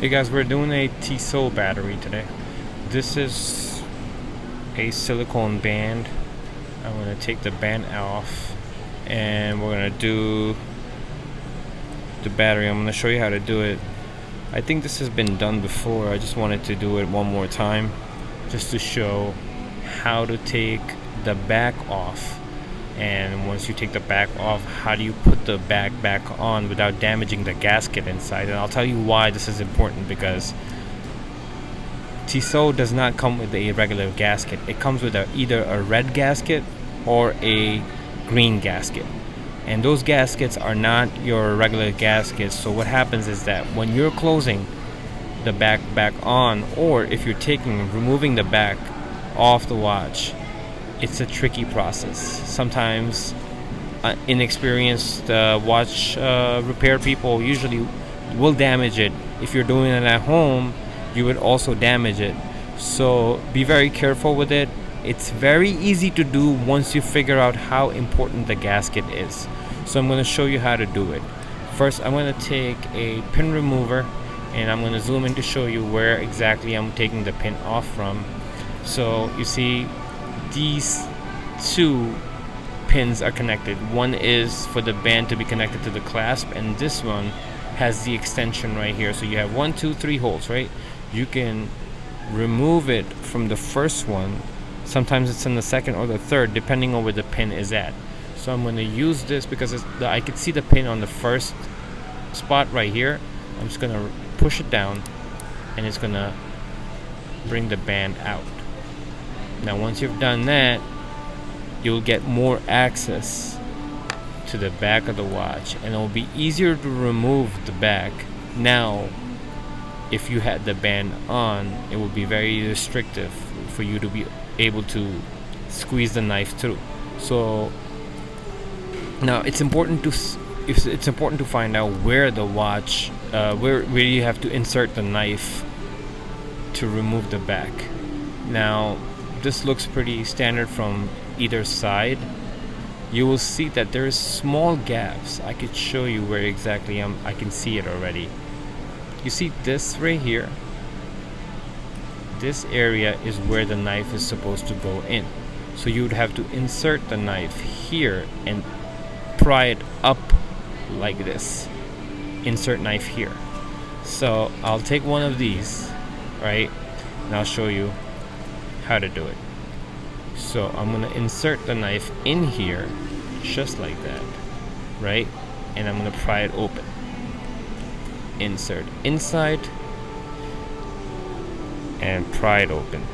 Hey guys, we're doing a Tissot battery today. This is a silicone band. I'm going to take the band off and we're going to do the battery. I'm going to show you how to do it. I think this has been done before. I just wanted to do it one more time just to show how to take the back off. And once you take the back off, how do you put the back on without damaging the gasket inside? And I'll tell you why this is important, because Tissot does not come with a regular gasket. It comes with either a red gasket or a green gasket, and those gaskets are not your regular gaskets. So what happens is that when you're closing the back on, or if you're removing the back off the watch, it's a tricky process. Sometimes inexperienced watch repair people usually will damage it. If you're doing it at home, you would also damage it. So be very careful with it. It's very easy to do once you figure out how important the gasket is. So I'm going to show you how to do it. First, I'm going to take a pin remover and I'm going to zoom in to show you where exactly I'm taking the pin off from. So you see, these two pins are connected. One is for the band to be connected to the clasp, and this one has the extension right here. So you have 1, 2, 3 holes, right? You can remove it from the first one. Sometimes it's in the second or the third, depending on where the pin is at. So I'm going to use this because I can see the pin on the first spot right here. I'm just going to push it down and it's going to bring the band out. Now once you've done that, you'll get more access to the back of the watch, and it'll be easier to remove the back. Now if you had the band on, it would be very restrictive for you to be able to squeeze the knife through. So now it's important to find out where the watch where you have to insert the knife to remove the back. Now this looks pretty standard from either side. You will see that there is small gaps. I could show you where exactly I can see it already. You see this right here? This area is where the knife is supposed to go in. So you would have to insert the knife here and pry it up like this. Insert knife here. So I'll take one of these, right? And I'll show you how to do it. So I'm going to insert the knife in here just like that, right? And I'm going to pry it open. Insert inside and pry it open.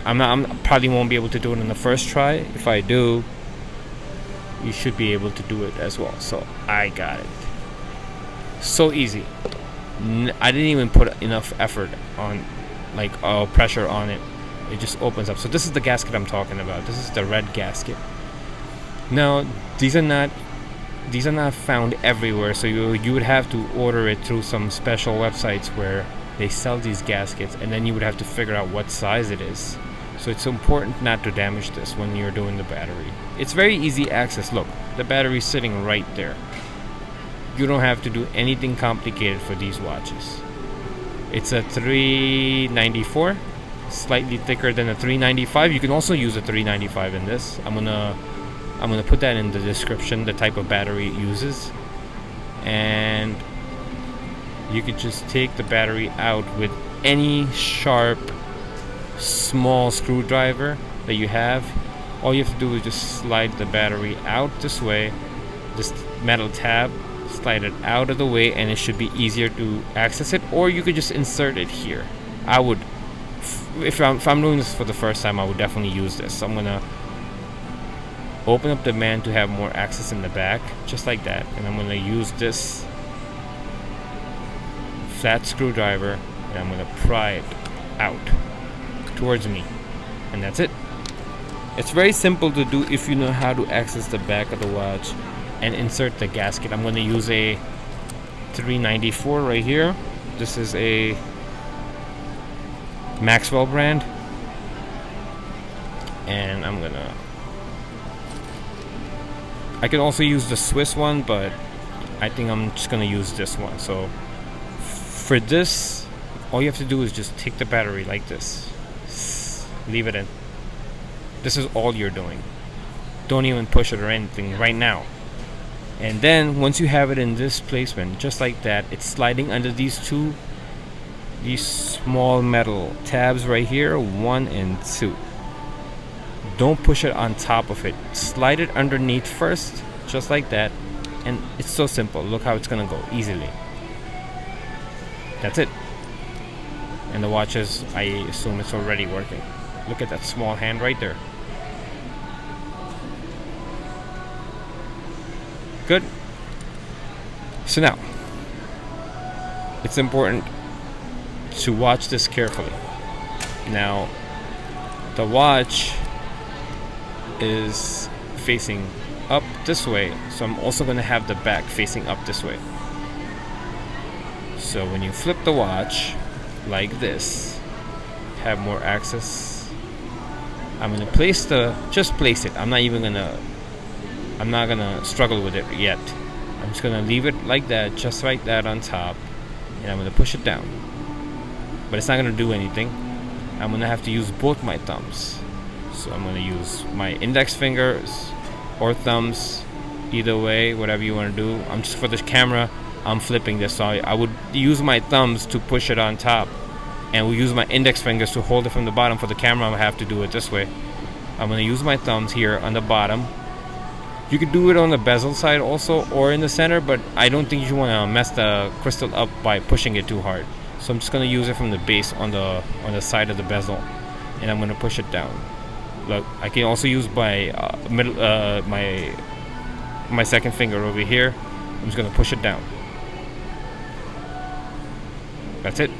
I'm probably won't be able to do it in the first try. If I do, you should be able to do it as well. So I got it. So easy. I didn't even put enough effort on, pressure on it. It just opens up. So this is the gasket I'm talking about. This is the red gasket. Now these are not found everywhere, so you would have to order it through some special websites where they sell these gaskets, and then you would have to figure out what size it is. So it's important not to damage this when you're doing the battery. It's very easy access. Look, the battery's sitting right there. You don't have to do anything complicated for these watches. It's a 394. Slightly thicker than a 395. You can also use a 395 in this. I'm gonna put that in the description, the type of battery it uses. And you could just take the battery out with any sharp small screwdriver that you have. All you have to do is just slide the battery out this way, this metal tab, slide it out of the way, and it should be easier to access it. Or you could just insert it here. If I'm doing this for the first time, I would definitely use this. So I'm gonna open up the band to have more access in the back, just like that, and I'm gonna use this flat screwdriver and I'm gonna pry it out towards me, and that's it. It's very simple to do if you know how to access the back of the watch and insert the gasket. I'm gonna use a 394 right here. This is a Maxwell brand, and I could also use the Swiss one, but I think I'm just gonna use this one. So for this all you have to do is just take the battery like this, leave it in. This is all you're doing. Don't even push it or anything right now. And then once you have it in this placement, just like that, it's sliding under these small metal tabs right here, 1 and 2. Don't push it on top of it. Slide it underneath first, just like that. And it's so simple. Look how it's gonna go easily. That's it. And the watch is, I assume it's already working. Look at that small hand right there. Good. So now, it's important to watch this carefully. Now, the watch is facing up this way, so I'm also going to have the back facing up this way. So when you flip the watch like this, have more access. I'm going to just place it. I'm not gonna struggle with it yet. I'm just gonna leave it like that, just like that on top, and I'm gonna push it down. But it's not gonna do anything. I'm gonna have to use both my thumbs. So I'm gonna use my index fingers or thumbs, either way, whatever you want to do. I'm just, for this camera, I'm flipping this, so I would use my thumbs to push it on top, and we'll use my index fingers to hold it from the bottom. For the camera, I'm gonna have to do it this way. I'm gonna use my thumbs here on the bottom. You could do it on the bezel side also, or in the center, but I don't think you want to mess the crystal up by pushing it too hard. So I'm just going to use it from the base on the side of the bezel, and I'm going to push it down. Look, I can also use my my second finger over here. I'm just going to push it down. That's it.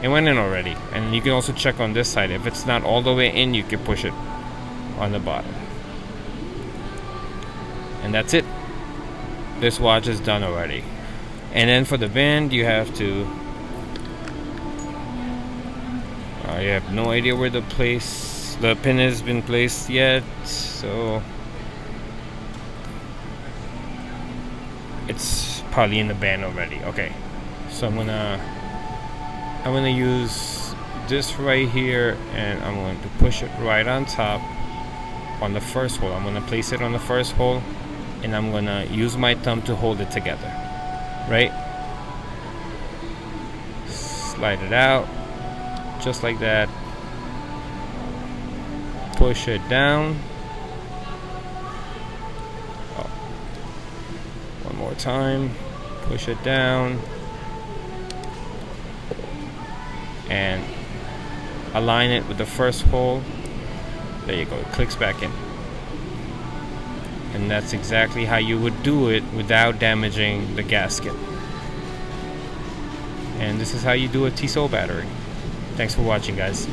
It went in already. And you can also check on this side. If it's not all the way in, you can push it on the bottom. And that's it. This watch is done already. And then for the band, you have to you have no idea where the pin has been placed yet, so it's probably in the band already. Okay, so I'm gonna use this right here, and I'm going to push it right on top on the first hole. I'm gonna place it on the first hole, and I'm gonna use my thumb to hold it together, right? Slide it out, just like that. Push it down. Oh. One more time. Push it down. And align it with the first hole. There you go, it clicks back in. And that's exactly how you would do it without damaging the gasket. And this is how you do a Tissot battery. Thanks for watching, guys.